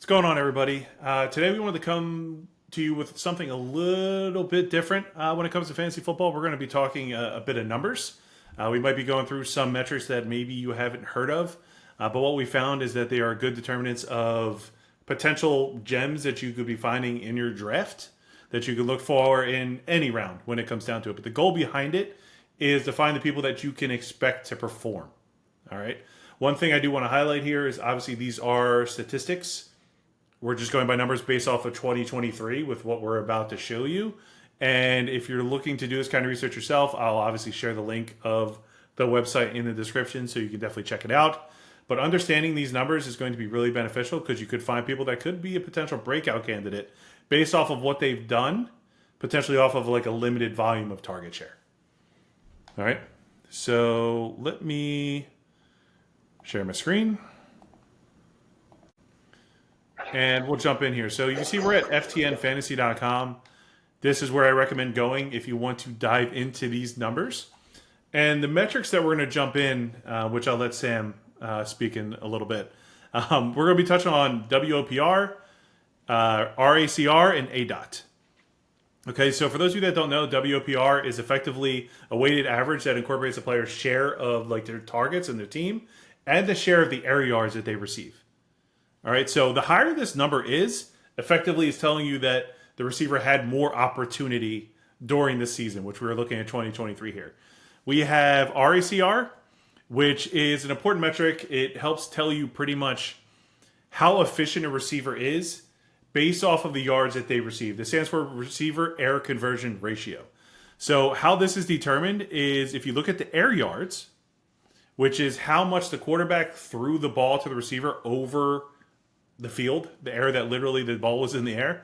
What's going on, everybody? Today we wanted to come to you with something a little bit different when it comes to fantasy football. We're going to be talking a bit of numbers. We might be going through some metrics that maybe you haven't heard of, but what we found is that they are good determinants of potential gems that you could be finding in your draft that you could look for in any round when it comes down to it. But the goal behind it is to find the people that you can expect to perform. All right. One thing I do want to highlight here is obviously these are statistics. We're just going by numbers based off of 2023 with what we're about to show you. And if you're looking to do this kind of research yourself, I'll obviously share the link of the website in the description so you can definitely check it out. But understanding these numbers is going to be really beneficial because you could find people that could be a potential breakout candidate based off of what they've done, potentially off of like a limited volume of target share. All right. So let me share my screen. And we'll jump in here. So you can see we're at ftnfantasy.com. This is where I recommend going if you want to dive into these numbers. And the metrics that we're going to jump in, which I'll let Sam speak in a little bit. We're going to be touching on WOPR, RACR, and ADOT. Okay, so for those of you that don't know, WOPR is effectively a weighted average that incorporates a player's share of like their targets and their team and the share of the air yards that they receive. All right, so the higher this number is, effectively is telling you that the receiver had more opportunity during the season, which we were looking at 2023 here. We have RACR, which is an important metric. It helps tell you pretty much how efficient a receiver is based off of the yards that they receive. This stands for receiver air conversion ratio. So how this is determined is if you look at the air yards, which is how much the quarterback threw the ball to the receiver over the field, the air that literally the ball was in the air,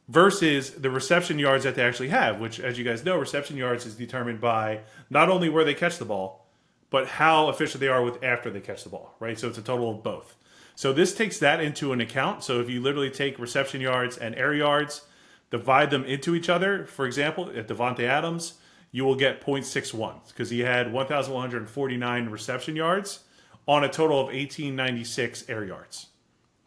versus the reception yards that they actually have, which, as you guys know, reception yards is determined by not only where they catch the ball, but how efficient they are with after they catch the ball, right? So it's a total of both. So this takes that into an account. So if you literally take reception yards and air yards, divide them into each other, for example, at Devontae Adams, you will get 0.61 because he had 1,149 reception yards on a total of 1,896 air yards.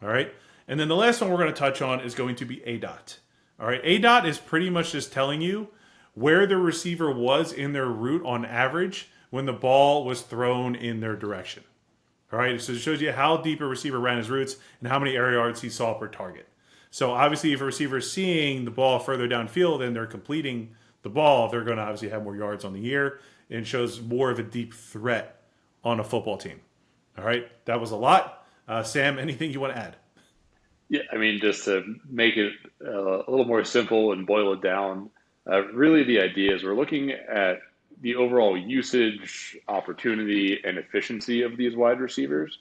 All right. And then the last one we're going to touch on is going to be ADOT. All right. ADOT is pretty much just telling you where the receiver was in their route on average when the ball was thrown in their direction. All right. So it shows you how deep a receiver ran his routes and how many air yards he saw per target. So obviously, if a receiver is seeing the ball further downfield and they're completing the ball, they're going to obviously have more yards on the year and shows more of a deep threat on a football team. All right. That was a lot. Sam, anything you want to add? Yeah, I mean, just to make it a little more simple and boil it down, really the idea is we're looking at the overall usage, opportunity, and efficiency of these wide receivers.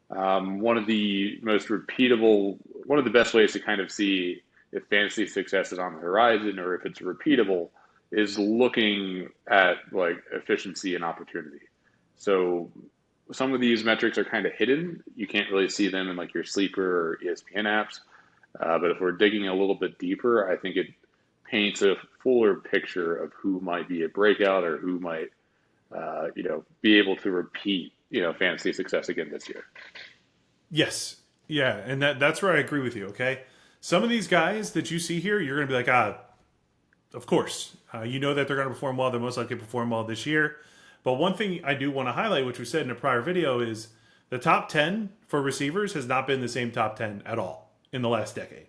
One of the most repeatable, one of the best ways to kind of see if fantasy success is on the horizon or if it's repeatable is looking at like efficiency and opportunity. So some of these metrics are kind of hidden. You can't really see them in like your sleeper or ESPN apps. But if we're digging a little bit deeper, I think it paints a fuller picture of who might be a breakout or who might, be able to repeat, fantasy success again this year. Yes. Yeah. And that's where I agree with you. Okay. Some of these guys that you see here, you're going to be like, of course, you know that they're going to perform well. They're most likely to perform well this year. But one thing I do want to highlight, which we said in a prior video, is the top 10 for receivers has not been the same top 10 at all in the last decade.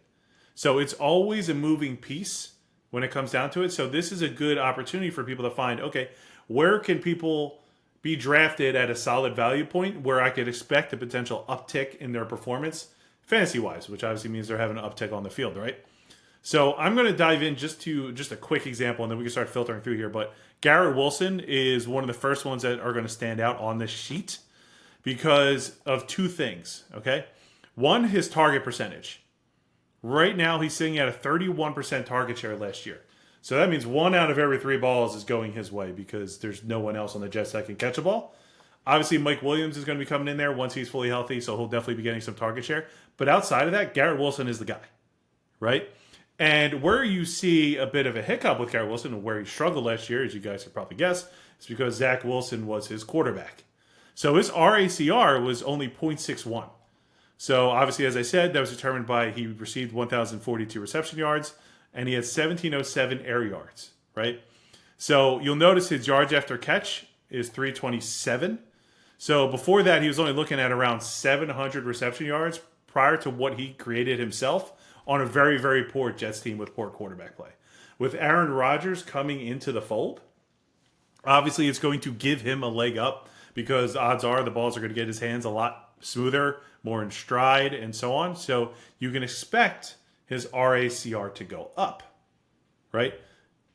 So it's always a moving piece when it comes down to it. So this is a good opportunity for people to find, okay, where can people be drafted at a solid value point where I could expect a potential uptick in their performance fantasy-wise, which obviously means they're having an uptick on the field, right? So I'm going to dive in just a quick example, and then we can start filtering through here. But Garrett Wilson is one of the first ones that are going to stand out on this sheet because of two things, okay? One, his target percentage. Right now, he's sitting at a 31% target share last year. So that means 1 out of every 3 balls is going his way because there's no one else on the Jets that can catch a ball. Obviously, Mike Williams is going to be coming in there once he's fully healthy, so he'll definitely be getting some target share. But outside of that, Garrett Wilson is the guy, right? And where you see a bit of a hiccup with Garrett Wilson and where he struggled last year, as you guys could probably guess, is because Zach Wilson was his quarterback. So his RACR was only 0.61. So obviously, as I said, that was determined by he received 1,042 reception yards and he had 1,707 air yards, right? So you'll notice his yards after catch is 327. So before that, he was only looking at around 700 reception yards prior to what he created himself on a very, very poor Jets team with poor quarterback play. With Aaron Rodgers coming into the fold, obviously it's going to give him a leg up because odds are the balls are going to get his hands a lot smoother, more in stride, and so on. So you can expect his RACR to go up, right?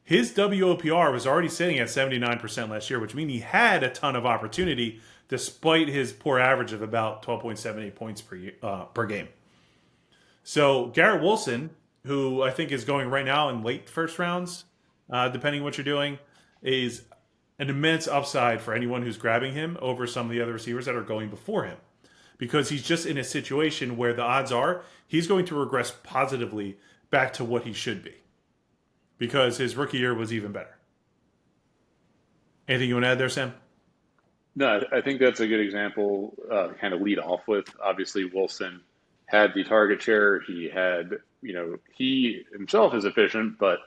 His WOPR was already sitting at 79% last year, which means he had a ton of opportunity despite his poor average of about 12.78 points per game. So Garrett Wilson, who I think is going right now in late first rounds, depending on what you're doing, is an immense upside for anyone who's grabbing him over some of the other receivers that are going before him. Because he's just in a situation where the odds are he's going to regress positively back to what he should be. Because his rookie year was even better. Anything you want to add there, Sam? No, I think that's a good example to kind of lead off with. Obviously, Wilson had the target share. He had, he himself is efficient, but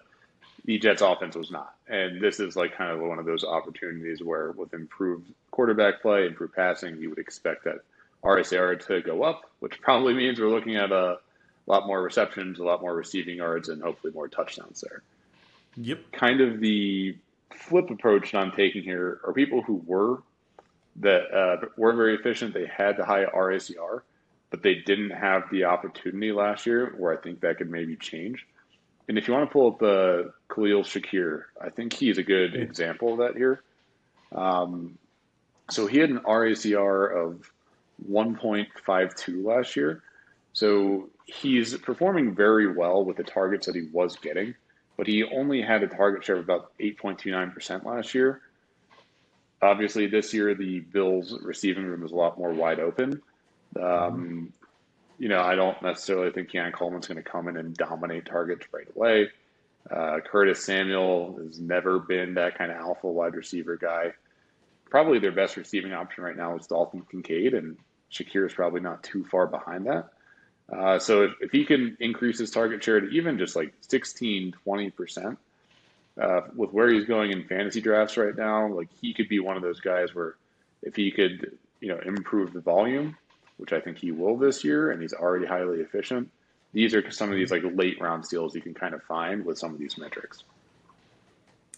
the Jets offense was not. And this is like kind of one of those opportunities where with improved quarterback play, improved passing, you would expect that RACR to go up, which probably means we're looking at a lot more receptions, a lot more receiving yards, and hopefully more touchdowns there. Yep. Kind of the flip approach that I'm taking here are people who were very efficient. They had the high RACR, but they didn't have the opportunity last year where I think that could maybe change. And if you want to pull up Khalil Shakir, I think he's a good example of that here. So he had an RACR of 1.52 last year. So he's performing very well with the targets that he was getting, but he only had a target share of about 8.29% last year. Obviously, this year, the Bills' receiving room is a lot more wide open. I don't necessarily think Keon Coleman's going to come in and dominate targets right away. Curtis Samuel has never been that kind of alpha wide receiver guy. Probably their best receiving option right now is Dalton Kincaid, and Shakir is probably not too far behind that. So if he can increase his target share to even just like 16, 20%, with where he's going in fantasy drafts right now, like he could be one of those guys where if he could, improve the volume, which I think he will this year, and he's already highly efficient. These are some of these like late round steals you can kind of find with some of these metrics.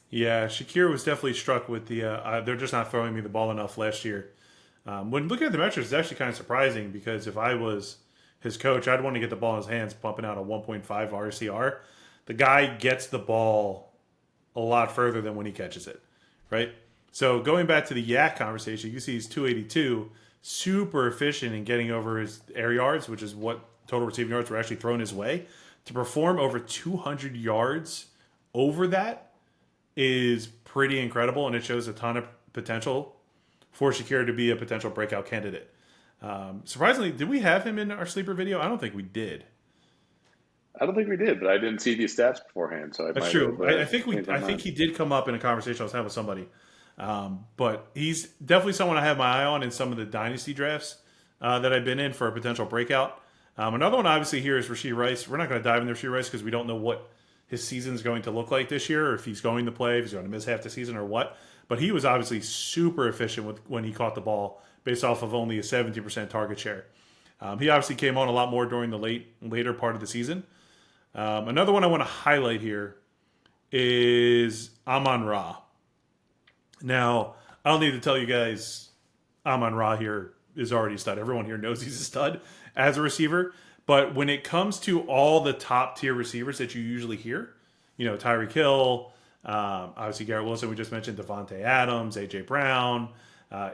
Yeah, Shakir was definitely struck with the they're just not throwing me the ball enough last year. When looking at the metrics, it's actually kind of surprising because if I was his coach, I'd want to get the ball in his hands, pumping out a 1.5 RCR. The guy gets the ball a lot further than when he catches it, right? So going back to the yak conversation, you see he's 282, super efficient in getting over his air yards, which is what total receiving yards were actually thrown his way. To perform over 200 yards over that is pretty incredible, and it shows a ton of potential for Shakir to be a potential breakout candidate. Surprisingly, did we have him in our sleeper video? I don't think we did. I don't think we did, but I didn't see these stats beforehand, so That's true. I think he did come up in a conversation I was having with somebody. But he's definitely someone I have my eye on in some of the dynasty drafts that I've been in for a potential breakout. Another one obviously here is Rashee Rice. We're not going to dive into Rashee Rice because we don't know what his season is going to look like this year, or if he's going to play, if he's going to miss half the season or what. But he was obviously super efficient when he caught the ball based off of only a 70% target share. He obviously came on a lot more during the later part of the season. Another one I want to highlight here is Amon-Ra. Now, I don't need to tell you guys Amon-Ra here is already a stud. Everyone here knows he's a stud as a receiver. But when it comes to all the top tier receivers that you usually hear, Tyreek Hill, obviously Garrett Wilson, we just mentioned Devontae Adams, A.J. Brown.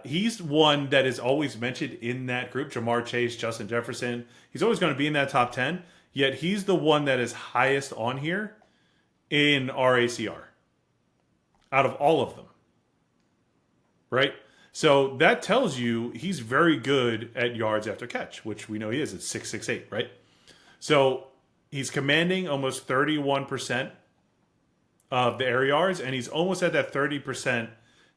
He's one that is always mentioned in that group. Jamar Chase, Justin Jefferson. He's always going to be in that top 10. Yet he's the one that is highest on here in RACR out of all of them. Right? So that tells you he's very good at yards after catch, which we know he is. It's 6.68, right? So he's commanding almost 31% of the air yards, and he's almost at that 30%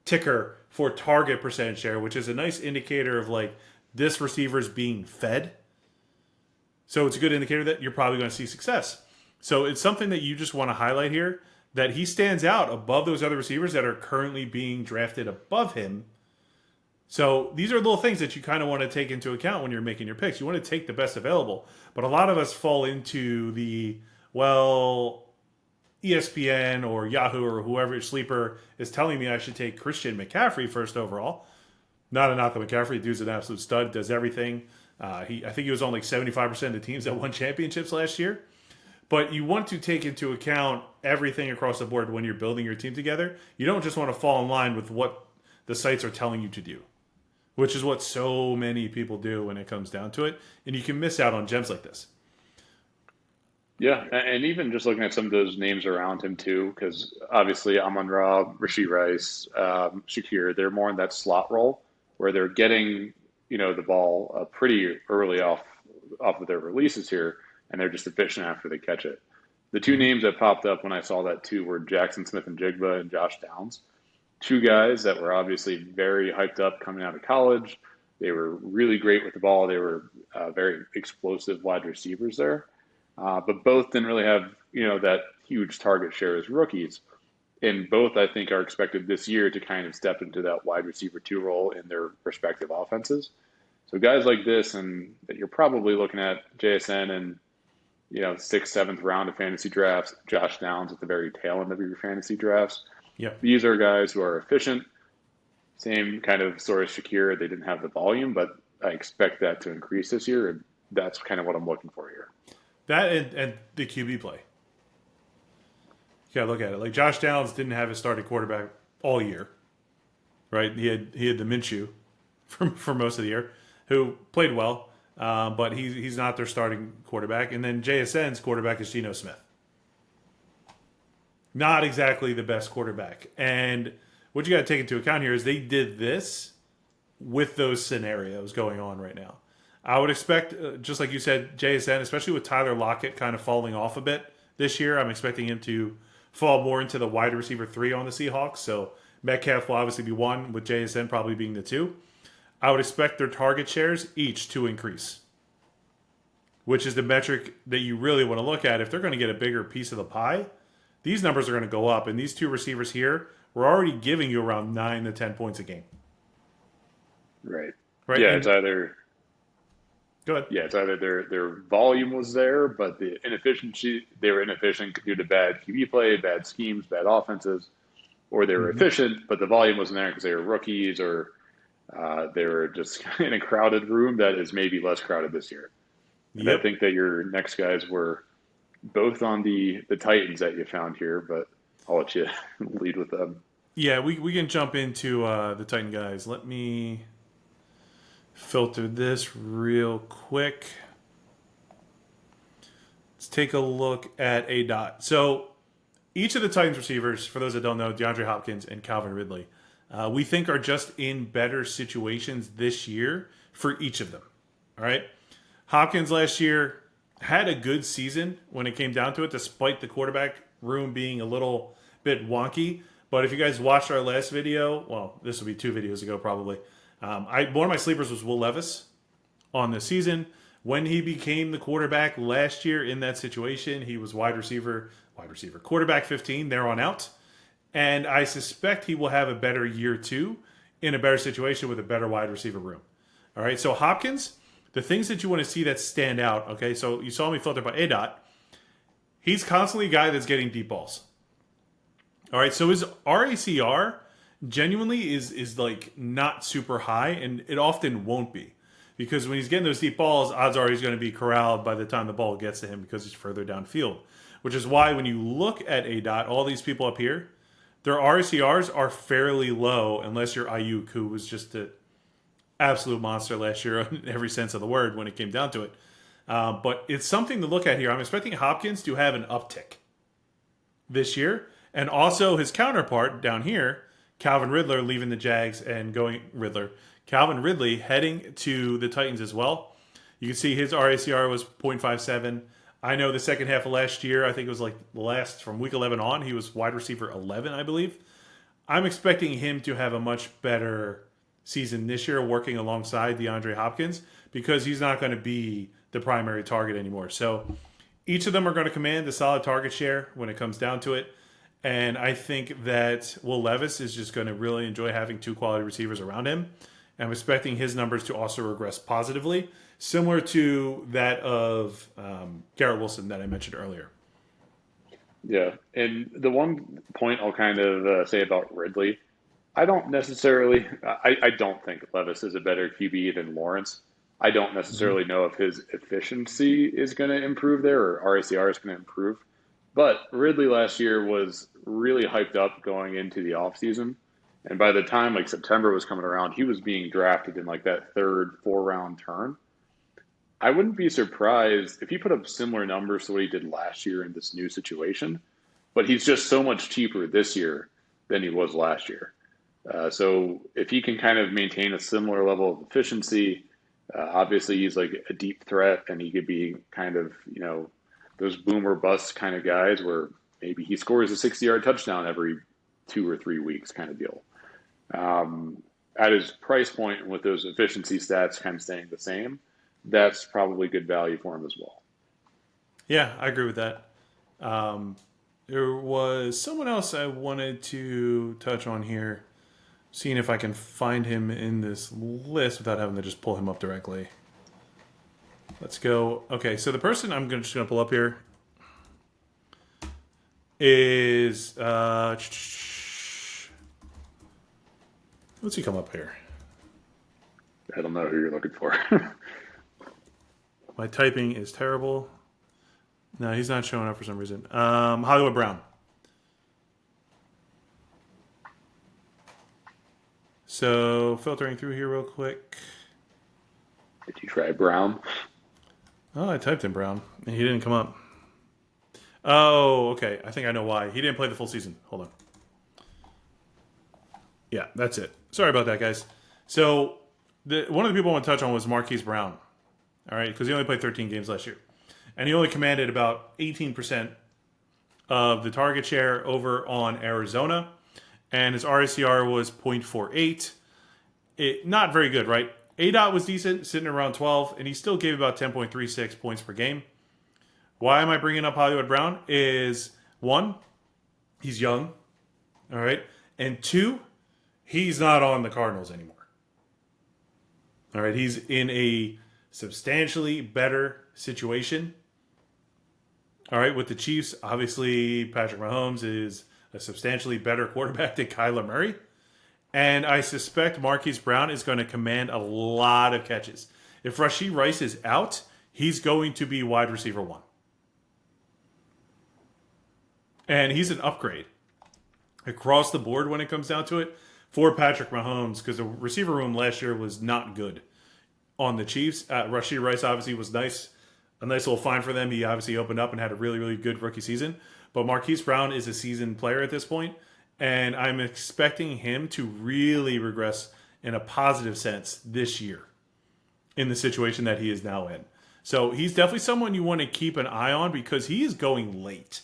ticker for target percentage share, which is a nice indicator of like this receiver's being fed. So it's a good indicator that you're probably going to see success. So it's something that you just want to highlight here, that he stands out above those other receivers that are currently being drafted above him. So these are little things that you kind of want to take into account when you're making your picks. You want to take the best available. But a lot of us fall into the, well, ESPN or Yahoo or whoever sleeper is telling me I should take Christian McCaffrey first overall. Not a knock on McCaffrey. Dude's an absolute stud, does everything. I think he was on like 75% of the teams that won championships last year. But you want to take into account everything across the board when you're building your team together. You don't just want to fall in line with what the sites are telling you to do, which is what so many people do when it comes down to it. And you can miss out on gems like this. Yeah, and even just looking at some of those names around him too, because obviously Amon-Ra, Rashee Rice, Shakir, they're more in that slot role where they're getting the ball pretty early off of their releases here, and they're just efficient after they catch it. The two names that popped up when I saw that too were Jackson Smith-Njigba and Josh Downs, two guys that were obviously very hyped up coming out of college. They were really great with the ball. They were very explosive wide receivers there. But both didn't really have, that huge target share as rookies. And both, I think, are expected this year to kind of step into that wide receiver 2 role in their respective offenses. So guys like this, and that you're probably looking at JSN and, 6th, 7th round of fantasy drafts, Josh Downs at the very tail end of your fantasy drafts. Yep. These are guys who are efficient. Same kind of story as Shakir. They didn't have the volume, but I expect that to increase this year. And that's kind of what I'm looking for here. That and the QB play. You gotta look at it. Like Josh Downs didn't have his starting quarterback all year, right? He had the Minshew for most of the year, who played well, but he's not their starting quarterback. And then JSN's quarterback is Geno Smith. Not exactly the best quarterback. And what you got to take into account here is they did this with those scenarios going on right now. I would expect, just like you said, JSN, especially with Tyler Lockett kind of falling off a bit this year, I'm expecting him to fall more into the wide receiver 3 on the Seahawks. So Metcalf will obviously be 1, with JSN probably being the 2. I would expect their target shares each to increase, which is the metric that you really want to look at. If they're going to get a bigger piece of the pie, these numbers are going to go up. And these 2 receivers here were already giving you around 9 to 10 points a game. Right. Right. Yeah, And, it's either... Go ahead. Yeah, it's either their volume was there, but the inefficiency, they were inefficient due to bad QB play, bad schemes, bad offenses, or they were efficient, but the volume wasn't there because they were rookies, or they were just in a crowded room that is maybe less crowded this year. And Yep. I think that your next guys were both on the Titans that you found here, but I'll let you lead with them. Yeah, we can jump into the Titan guys. Let me filter this real quick. Let's take a look at ADOT. So each of the Titans receivers, for those that don't know, DeAndre Hopkins and Calvin Ridley, we think are just in better situations this year for each of them. All right. Hopkins last year had a good season when it came down to it, despite the quarterback room being a little bit wonky. But if you guys watched our last video, well, this will be 2 videos ago probably. One of my sleepers was Will Levis on the season. When he became the quarterback last year in that situation, he was wide receiver, quarterback 15 there on out. And I suspect he will have a better year 2 in a better situation with a better wide receiver room. All right, so Hopkins, the things that you want to see that stand out, okay, so you saw me filter by ADOT. He's constantly a guy that's getting deep balls. All right, so his RACR genuinely is like not super high, and it often won't be. Because when he's getting those deep balls, odds are he's going to be corralled by the time the ball gets to him because he's further downfield. Which is why when you look at ADOT, all these people up here, their RACRs are fairly low unless you're Ayuk, who was just an absolute monster last year in every sense of the word when it came down to it. But it's something to look at here. I'm expecting Hopkins to have an uptick this year. And also his counterpart down here, Calvin Ridley, leaving the Jags and going Calvin Ridley heading to the Titans as well. You can see his RACR was 0.57. I know the second half of last year, I think it was like from week 11 on, he was wide receiver 11, I believe. I'm expecting him to have a much better season this year working alongside DeAndre Hopkins because he's not going to be the primary target anymore. So each of them are going to command a solid target share when it comes down to it. And I think that Will Levis is just going to really enjoy having two quality receivers around him. I'm expecting his numbers to also regress positively, similar to that of Garrett Wilson that I mentioned earlier. Yeah, and the one point I'll kind of say about Ridley, I don't necessarily, I don't think Levis is a better QB than Lawrence. I don't Mm-hmm. necessarily know if his efficiency is going to improve there or RACR is going to improve. But Ridley last year was really hyped up going into the offseason. And by the time like September was coming around, he was being drafted in like that third, 4 round turn. I wouldn't be surprised if he put up similar numbers to what he did last year in this new situation, but he's just so much cheaper this year than he was last year. So if he can kind of maintain a similar level of efficiency, obviously he's like a deep threat and he could be kind of, those boomer bust kind of guys where maybe he scores a 60-yard touchdown every 2 or 3 weeks kind of deal. At his price point with those efficiency stats kind of staying the same, that's probably good value for him as well. Yeah, I agree with that. There was someone else I wanted to touch on here, seeing if I can find him in this list without having to just pull him up directly. Let's go. Okay, so the person I'm just going to pull up here is let's see, come up here. I don't know who you're looking for. My typing is terrible. No, he's not showing up for some reason. Hollywood Brown. So filtering through here real quick. Did you try Brown? Oh, I typed in Brown and he didn't come up. Oh, okay. I think I know why. He didn't play the full season. Hold on. Yeah, that's it. Sorry about that, guys. So one of the people I want to touch on was Marquise Brown. All right, because he only played 13 games last year. And he only commanded about 18% of the target share over on Arizona. And his RACR was 0.48. Not very good, right? ADOT was decent, sitting around 12, and he still gave about 10.36 points per game. Why am I bringing up Hollywood Brown? Is one, he's young, all right? And two, he's not on the Cardinals anymore. All right, he's in a substantially better situation. All right, with the Chiefs, obviously Patrick Mahomes is a substantially better quarterback than Kyler Murray. And I suspect Marquise Brown is going to command a lot of catches. If Rashee Rice is out, he's going to be wide receiver one. And he's an upgrade across the board when it comes down to it for Patrick Mahomes because the receiver room last year was not good on the Chiefs. Rashee Rice obviously was nice, a nice little find for them. He obviously opened up and had a really, really good rookie season. But Marquise Brown is a seasoned player at this point, and I'm expecting him to really regress in a positive sense this year in the situation that he is now in. So he's definitely someone you want to keep an eye on because he is going late.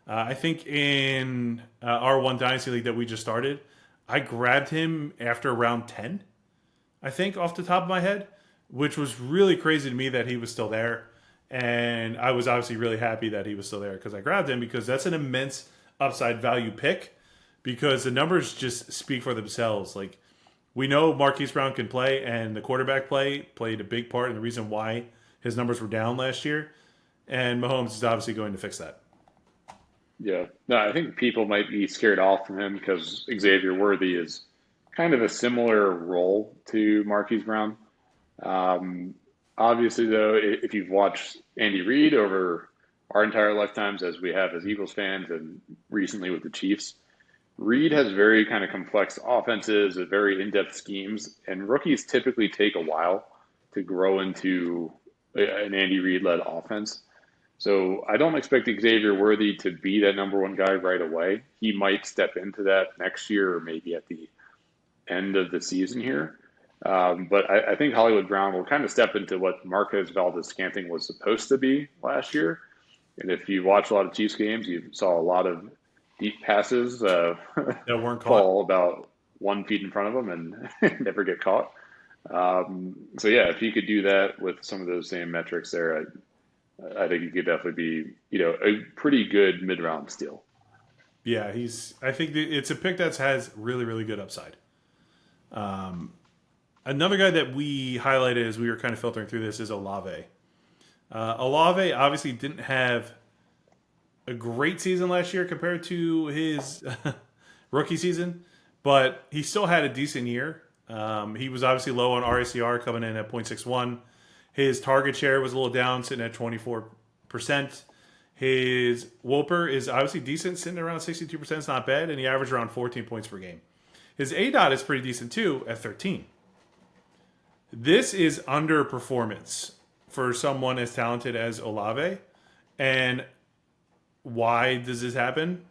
I think in our one Dynasty League that we just started, I grabbed him after round 10, I think, off the top of my head, which was really crazy to me that he was still there. And I was obviously really happy that he was still there because I grabbed him because that's an immense upside value pick because the numbers just speak for themselves. Like, we know Marquise Brown can play, and the quarterback play played a big part in the reason why his numbers were down last year. And Mahomes is obviously going to fix that. Yeah. No, I think people might be scared off from him because Xavier Worthy is kind of a similar role to Marquise Brown. Obviously, though, if you've watched Andy Reid over our entire lifetimes, as we have as Eagles fans and recently with the Chiefs, Reid has very kind of complex offenses, very in-depth schemes, and rookies typically take a while to grow into an Andy Reid-led offense. So I don't expect Xavier Worthy to be that number one guy right away. He might step into that next year or maybe at the end of the season here. But I think Hollywood Brown will kind of step into what Marquez Valdez-Scantling was supposed to be last year. And if you watch a lot of Chiefs games, you saw a lot of deep passes That weren't caught. fall about 1 feet in front of him and never get caught. So yeah, if he could do that with some of those same metrics there, I think he could definitely be, a pretty good mid-round steal. Yeah, I think it's a pick that has really, really good upside. Another guy that we highlighted as we were kind of filtering through this is Olave. Olave obviously didn't have a great season last year compared to his rookie season, but he still had a decent year. He was obviously low on RACR, coming in at 0.61. His target share was a little down, sitting at 24%. His WOPR is obviously decent, sitting around 62%. It's not bad, and he averaged around 14 points per game. His ADOT is pretty decent too, at 13. This is underperformance for someone as talented as Olave. And why does this happen?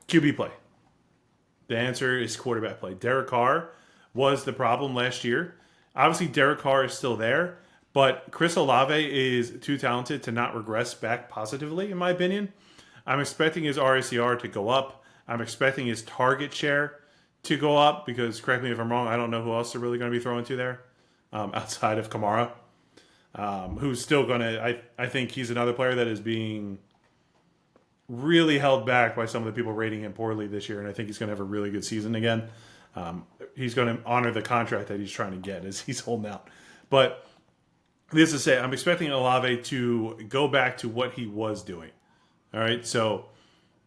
QB play. The answer is quarterback play. Derek Carr was the problem last year. Obviously, Derek Carr is still there, but Chris Olave is too talented to not regress back positively, in my opinion. I'm expecting his RACR to go up. I'm expecting his target share to go up because, correct me if I'm wrong, I don't know who else they're really going to be throwing to there outside of Kamara, who's still going to, I think he's another player that is being really held back by some of the people rating him poorly this year, and I think he's going to have a really good season again. He's going to honor the contract that he's trying to get as he's holding out. But this is to say, I'm expecting Olave to go back to what he was doing. All right, so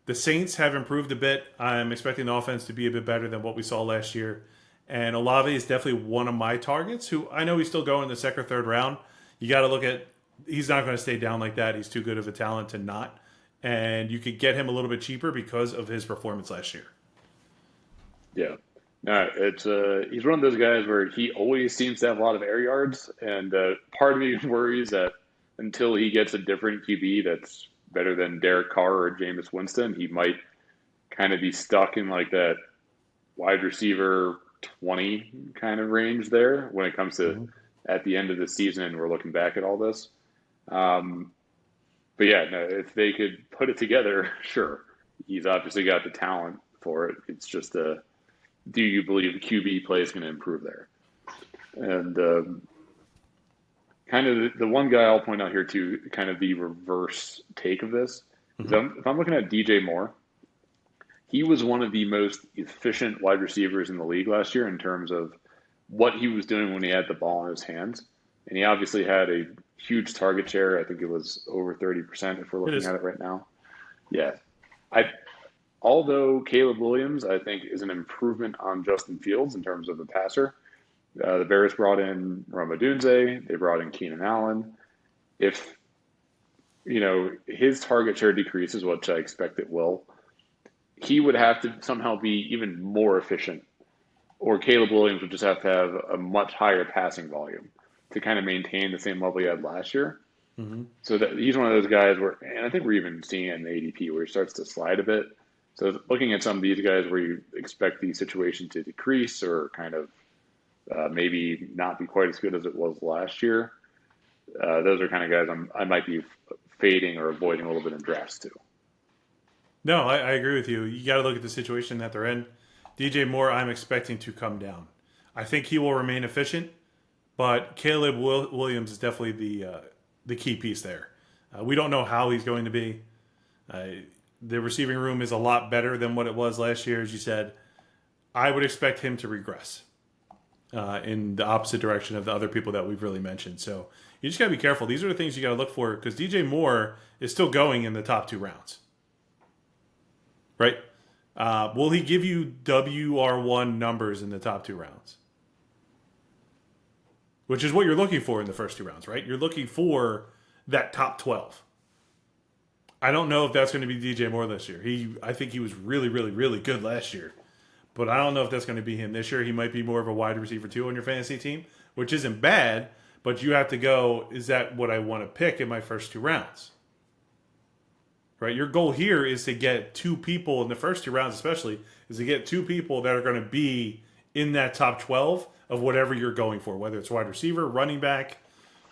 the Saints have improved a bit. I'm expecting the offense to be a bit better than what we saw last year. And Olave is definitely one of my targets, who I know he's still going in the second or third round. You got to look at, he's not going to stay down like that. He's too good of a talent to not. And you could get him a little bit cheaper because of his performance last year. Yeah. No, it's he's one of those guys where he always seems to have a lot of air yards, and part of me worries that until he gets a different QB that's better than Derek Carr or Jameis Winston, he might kind of be stuck in like that wide receiver 20 kind of range there when it comes to at the end of the season and we're looking back at all this. But yeah, no, if they could put it together, sure. He's obviously got the talent for it. It's just do you believe the QB play is going to improve there? And kind of the one guy I'll point out here too, kind of the reverse take of this. Is if I'm looking at DJ Moore, he was one of the most efficient wide receivers in the league last year in terms of what he was doing when he had the ball in his hands. And he obviously had a huge target share. I think it was over 30% if we're looking at it right now. Yeah. Although Caleb Williams, I think, is an improvement on Justin Fields in terms of the passer. The Bears brought in Rome Odunze. They brought in Keenan Allen. If, his target share decreases, which I expect it will, he would have to somehow be even more efficient. Or Caleb Williams would just have to have a much higher passing volume to kind of maintain the same level he had last year. So that he's one of those guys where, and I think we're even seeing it in the ADP where he starts to slide a bit. So looking at some of these guys where you expect the situation to decrease or kind of maybe not be quite as good as it was last year, those are kind of guys I might be fading or avoiding a little bit in drafts too. No, I agree with you. You got to look at the situation that they're in. DJ Moore, I'm expecting to come down. I think he will remain efficient, but Caleb Williams is definitely the key piece there. We don't know how he's going to be. The receiving room is a lot better than what it was last year, as you said. I would expect him to regress in the opposite direction of the other people that we've really mentioned. So you just got to be careful. These are the things you got to look for because DJ Moore is still going in the top 2 rounds. Right? Will he give you WR1 numbers in the top 2 rounds? Which is what you're looking for in the first 2 rounds, right? You're looking for that top 12. I don't know if that's going to be DJ Moore this year. I think he was really, really, really good last year. But I don't know if that's going to be him this year. He might be more of a wide receiver 2 on your fantasy team, which isn't bad. But you have to go, is that what I want to pick in my first 2 rounds? Right? Your goal here is to get 2 people in the first 2 rounds especially, is to get 2 people that are going to be in that top 12 of whatever you're going for, whether it's wide receiver, running back,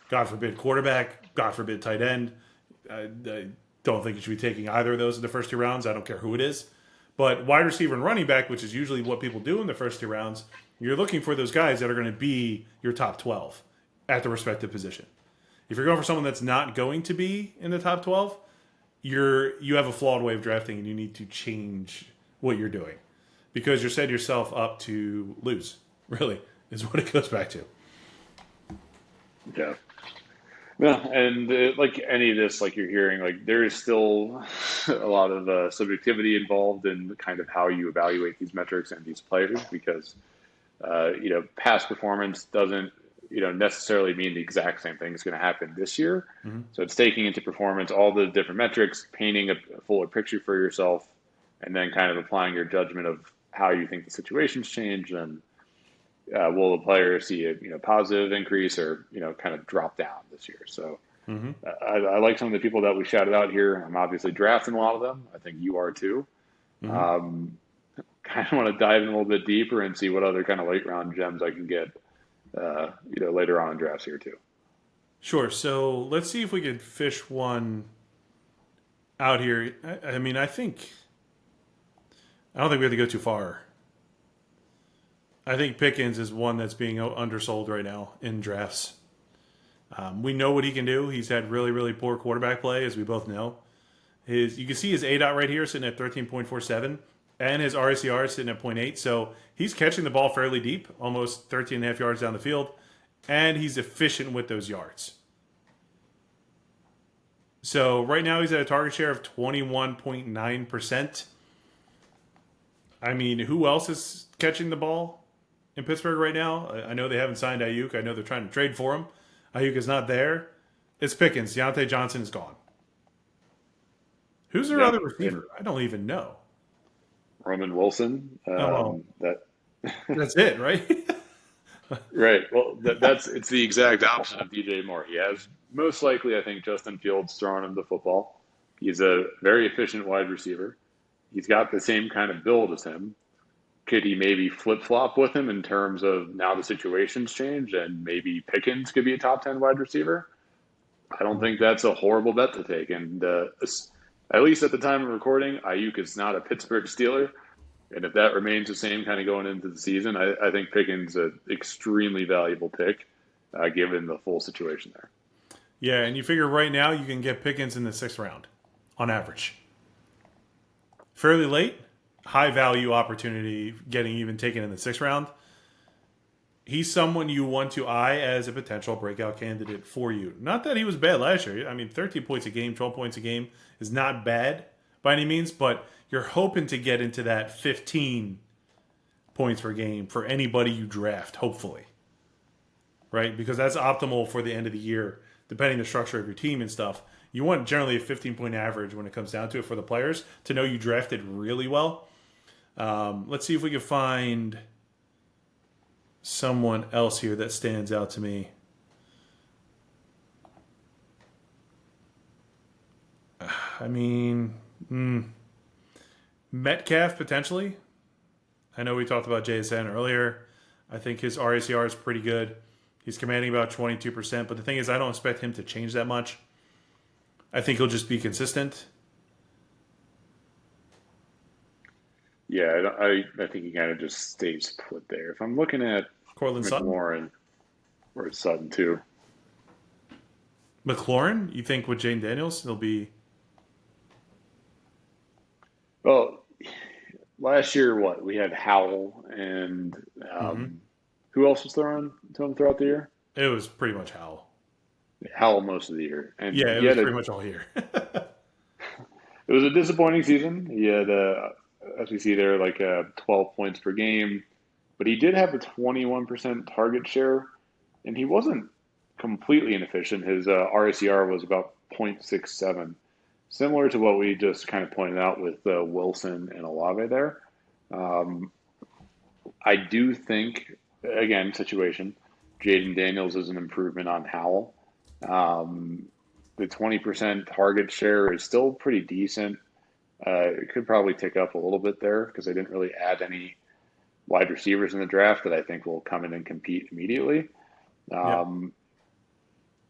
God forbid quarterback, God forbid tight end. I don't think you should be taking either of those in the first 2 rounds. I don't care who it is. But wide receiver and running back, which is usually what people do in the first 2 rounds, you're looking for those guys that are going to be your top 12 at the respective position. If you're going for someone that's not going to be in the top 12, you have a flawed way of drafting and you need to change what you're doing because you're setting yourself up to lose, really, is what it goes back to. Yeah. Yeah, and like any of this, like you're hearing, like there is still a lot of subjectivity involved in kind of how you evaluate these metrics and these players because, past performance doesn't, necessarily mean the exact same thing is going to happen this year. Mm-hmm. So it's taking into performance all the different metrics, painting a fuller picture for yourself, and then kind of applying your judgment of how you think the situation's changed and will the player see a positive increase or kind of drop down this year? So Mm-hmm. I like some of the people that we shouted out here. I'm obviously drafting a lot of them. I think you are too. Mm-hmm. Kind of want to dive in a little bit deeper and see what other kind of late round gems I can get, later on in drafts here too. Sure. So let's see if we can fish one out here. I mean, I don't think we have to go too far. I think Pickens is one that's being undersold right now in drafts. We know what he can do. He's had really, really poor quarterback play, as we both know. You can see his ADOT right here sitting at 13.47, and his RACR is sitting at 0.8. So he's catching the ball fairly deep, almost 13 and a half yards down the field, and he's efficient with those yards. So right now he's at a target share of 21.9%. I mean, who else is catching the ball in Pittsburgh right now? I know they haven't signed Ayuk. I know they're trying to trade for him. Ayuk is not there. It's Pickens. Deontay Johnson is gone. Who's their other receiver? I don't even know. Roman Wilson. That's it, right? Right. Well, it's the exact opposite of DJ Moore. He has most likely, I think, Justin Fields throwing him the football. He's a very efficient wide receiver. He's got the same kind of build as him. Could he maybe flip-flop with him in terms of now the situation's changed and maybe Pickens could be a top 10 wide receiver? I don't think that's a horrible bet to take. And at least at the time of recording, Ayuk is not a Pittsburgh Steeler. And if that remains the same kind of going into the season, I think Pickens is an extremely valuable pick given the full situation there. Yeah, and you figure right now you can get Pickens in the 6th round on average. Fairly late, high value opportunity getting even taken in the 6th round. He's someone you want to eye as a potential breakout candidate for you. Not that he was bad last year. I mean, 13 points a game, 12 points a game is not bad by any means, but you're hoping to get into that 15 points per game for anybody you draft, hopefully. Right? Because that's optimal for the end of the year, depending on the structure of your team and stuff. You want generally a 15-point average when it comes down to it for the players to know you drafted really well. Let's see if we can find someone else here that stands out to me. I mean, Metcalf potentially. I know we talked about JSN earlier. I think his RACR is pretty good. He's commanding about 22%, but the thing is I don't expect him to change that much. I think he'll just be consistent. Yeah, I think he kind of just stays put there. If I'm looking at Cortland McLaurin or Sutton too. McLaurin, you think with Jane Daniels, he'll be... Well, last year, we had Howell and who else was throwing to him throughout the year? It was pretty much Howell. Howell most of the year. And yeah, it was pretty much all year. It was a disappointing season. He had, as we see there, 12 points per game. But he did have a 21% target share, and he wasn't completely inefficient. His RACR was about 0.67, similar to what we just kind of pointed out with Wilson and Olave there. I do think, again, situation, Jaden Daniels is an improvement on Howell. The 20% target share is still pretty decent. It could probably tick up a little bit there because they didn't really add any wide receivers in the draft that I think will come in and compete immediately.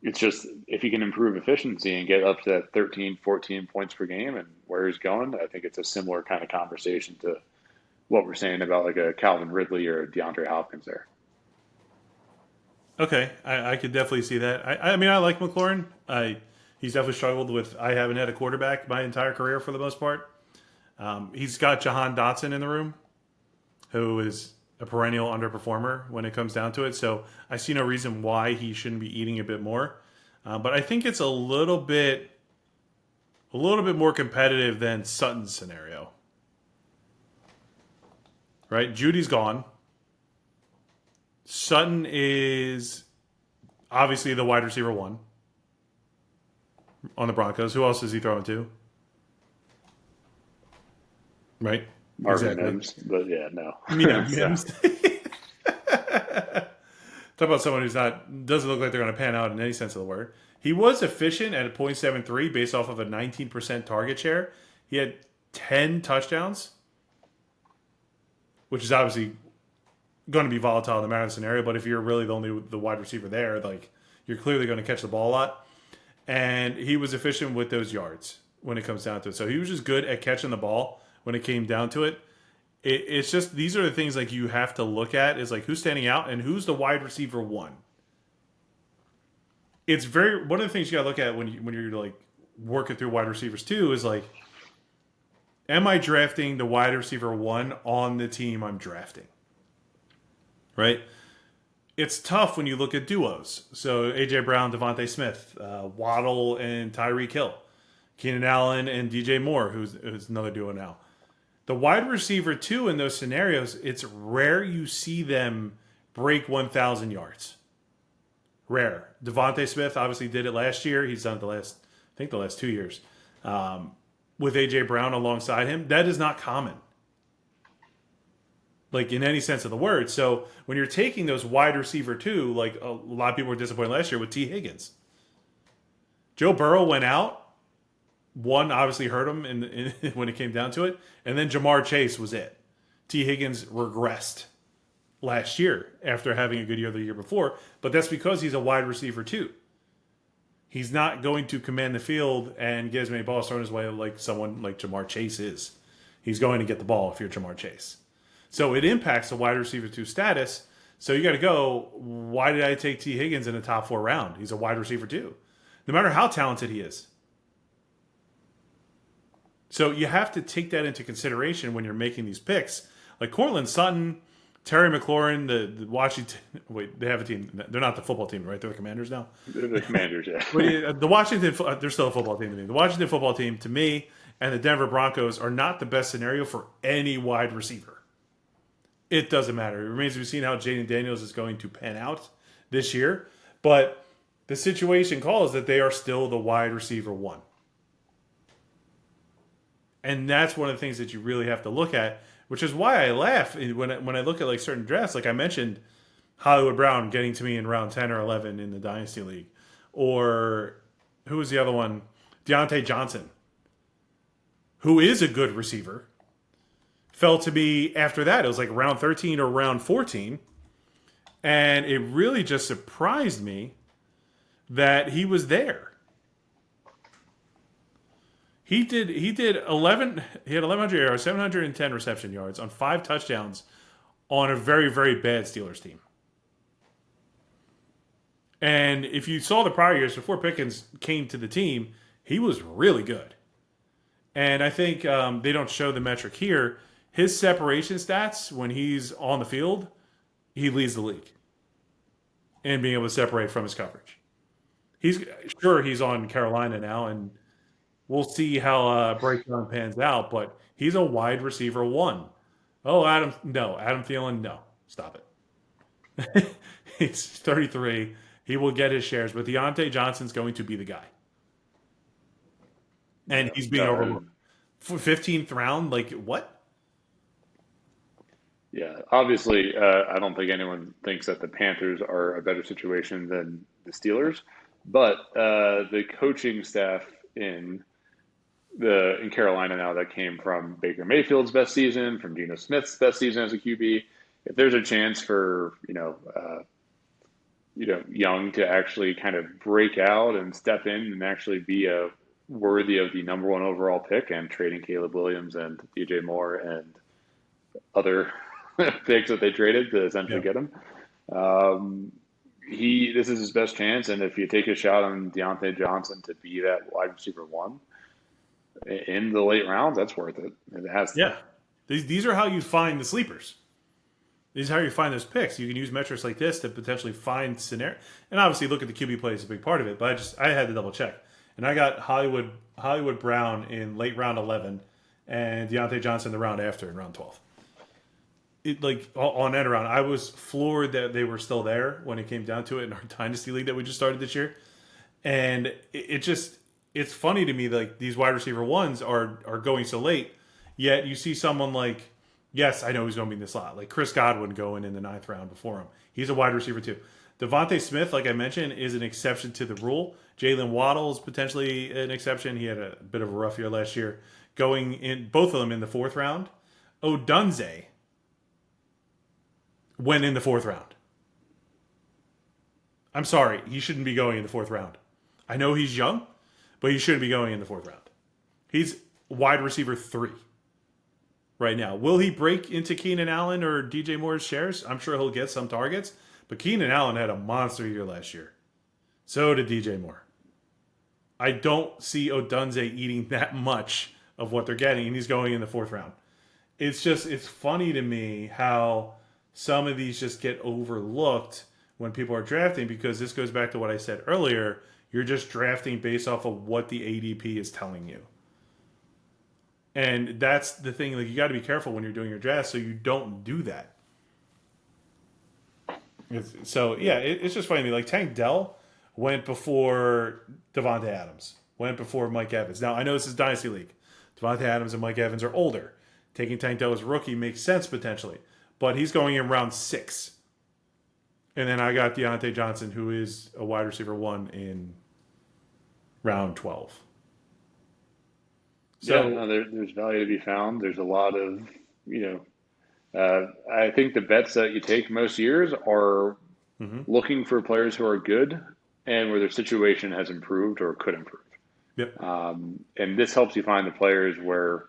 it's just if he can improve efficiency and get up to that 13, 14 points per game and where he's going, I think it's a similar kind of conversation to what we're saying about like a Calvin Ridley or DeAndre Hopkins there. Okay, I could definitely see that. I mean, I like McLaurin. He's definitely struggled with. I haven't had a quarterback my entire career for the most part. He's got Jahan Dotson in the room, who is a perennial underperformer when it comes down to it. So I see no reason why he shouldn't be eating a bit more. But I think it's a little bit more competitive than Sutton's scenario. Right? Judy's gone. Sutton is obviously the wide receiver one on the Broncos. Who else is he throwing to? Right? Marvin Mims, but yeah, no. Yeah, Mims. Talk about someone who's doesn't look like they're going to pan out in any sense of the word. He was efficient at a .73 based off of a 19% target share. He had 10 touchdowns, which is obviously going to be volatile in the matter of the scenario. But if you're really the wide receiver there, like you're clearly going to catch the ball a lot. And he was efficient with those yards when it comes down to it. So he was just good at catching the ball when it came down to it. It's just these are the things like you have to look at is like who's standing out and who's the wide receiver one. It's one of the things you got to look at when you're like working through wide receivers too is like, am I drafting the wide receiver one on the team I'm drafting? Right? It's tough when you look at duos. So A.J. Brown, Devontae Smith, Waddle and Tyreek Hill, Keenan Allen and DJ Moore, who's another duo now. The wide receiver two in those scenarios, it's rare you see them break 1,000 yards. Rare. Devontae Smith obviously did it last year. He's done it the last 2 years. With A.J. Brown alongside him, that is not common. Like in any sense of the word. So when you're taking those wide receiver two, like a lot of people were disappointed last year with T. Higgins. Joe Burrow went out. One obviously hurt him when it came down to it. And then Jamar Chase was it. T. Higgins regressed last year after having a good year the year before. But that's because he's a wide receiver too. He's not going to command the field and get as many balls thrown his way like someone like Jamar Chase is. He's going to get the ball if you're Jamar Chase. So it impacts the wide receiver two status. So you got to go, why did I take T. Higgins in the top 4 round? He's a wide receiver too. No matter how talented he is. So you have to take that into consideration when you're making these picks. Like Cortland Sutton, Terry McLaurin, the Washington. Wait, they have a team. They're not the football team, right? They're the Commanders now. They're the Commanders, yeah. The Washington. They're still a football team to me. The Washington football team, to me, and the Denver Broncos are not the best scenario for any wide receiver. It doesn't matter. It remains to be seen how Jaden Daniels is going to pan out this year. But the situation calls that they are still the wide receiver one. And that's one of the things that you really have to look at, which is why I laugh when I look at like certain drafts. Like I mentioned, Hollywood Brown getting to me in round 10 or 11 in the Dynasty League. Or who was the other one? Deontay Johnson, who is a good receiver, fell to me after that. It was like round 13 or round 14. And it really just surprised me that he was there. He had 1,100 yards, 710 reception yards on 5 touchdowns on a very, very bad Steelers team. And if you saw the prior years before Pickens came to the team, he was really good. And I think they don't show the metric here. His separation stats when he's on the field, he leads the league in being able to separate from his coverage. He's on Carolina now, and we'll see how breakdown pans out, but he's a wide receiver one. Oh, Adam Thielen, no. Stop it. He's 33. He will get his shares, but Deontay Johnson's going to be the guy. And he's being overlooked. 15th round, like what? Yeah, obviously, I don't think anyone thinks that the Panthers are a better situation than the Steelers, but the coaching staff in Carolina now that came from Baker Mayfield's best season, from Geno Smith's best season as a QB. If there's a chance for young to actually kind of break out and step in and actually be a worthy of the number one overall pick, and trading Caleb Williams and DJ Moore and other picks that they traded to essentially Yeah. get him. This is his best chance, and if you take a shot on Deontay Johnson to be that wide receiver one in the late rounds, that's worth it. It has to Yeah. These are how you find the sleepers. These are how you find those picks. You can use metrics like this to potentially find scenario, and obviously look at the QB play is a big part of it. But I had to double check, and I got Hollywood Brown in late round 11, and Deontay Johnson the round after in round 12. It like on end around, I was floored that they were still there when it came down to it in our dynasty league that we just started this year, and it's funny to me like these wide receiver ones are going so late, yet you see someone like. Yes, I know he's going to be in the slot. Like Chris Godwin going in the 9th round before him. He's a wide receiver too. Devontae Smith, like I mentioned, is an exception to the rule. Jalen Waddle is potentially an exception. He had a bit of a rough year last year. Going in, both of them in the 4th round. Odunze went in the 4th round. I'm sorry, he shouldn't be going in the 4th round. I know he's young, but he shouldn't be going in the 4th round. He's wide receiver 3. Right now. Will he break into Keenan Allen or DJ Moore's shares? I'm sure he'll get some targets, but Keenan Allen had a monster year last year. So did DJ Moore. I don't see Odunze eating that much of what they're getting, and he's going in the 4th round. It's funny to me how some of these just get overlooked when people are drafting, because this goes back to what I said earlier. You're just drafting based off of what the ADP is telling you. And that's the thing. Like, you got to be careful when you're doing your draft so you don't do that. It's just funny to me. Like, Tank Dell went before Devontae Adams, went before Mike Evans. Now, I know this is Dynasty League. Devontae Adams and Mike Evans are older. Taking Tank Dell as a rookie makes sense potentially. But he's going in round 6. And then I got Deontay Johnson, who is a wide receiver 1 in round 12. So no, there's value to be found. There's a lot of, I think the bets that you take most years are looking for players who are good and where their situation has improved or could improve. Yep. And this helps you find the players where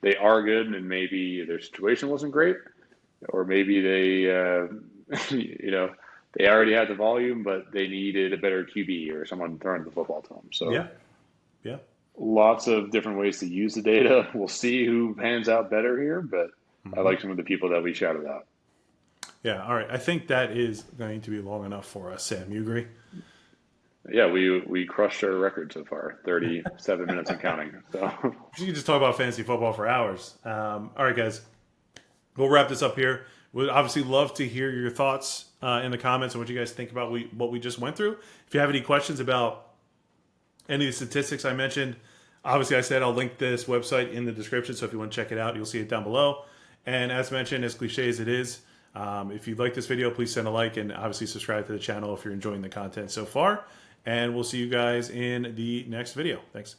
they are good and maybe their situation wasn't great, or maybe they, they already had the volume, but they needed a better QB or someone throwing the football to them. So yeah. Lots of different ways to use the data. We'll see who pans out better here, but I like some of the people that we shouted out. Yeah, all right. I think that is going to be long enough for us, Sam. You agree? Yeah, we crushed our record so far, 37 minutes and counting. So you can just talk about fantasy football for hours. All right, guys. We'll wrap this up here. We'd obviously love to hear your thoughts in the comments on what you guys think about what we just went through. If you have any questions about any of the statistics I mentioned, obviously I said I'll link this website in the description, so if you want to check it out, you'll see it down below. And as mentioned, as cliche as it is, if you like this video, please send a like and obviously subscribe to the channel if you're enjoying the content so far. And we'll see you guys in the next video. Thanks.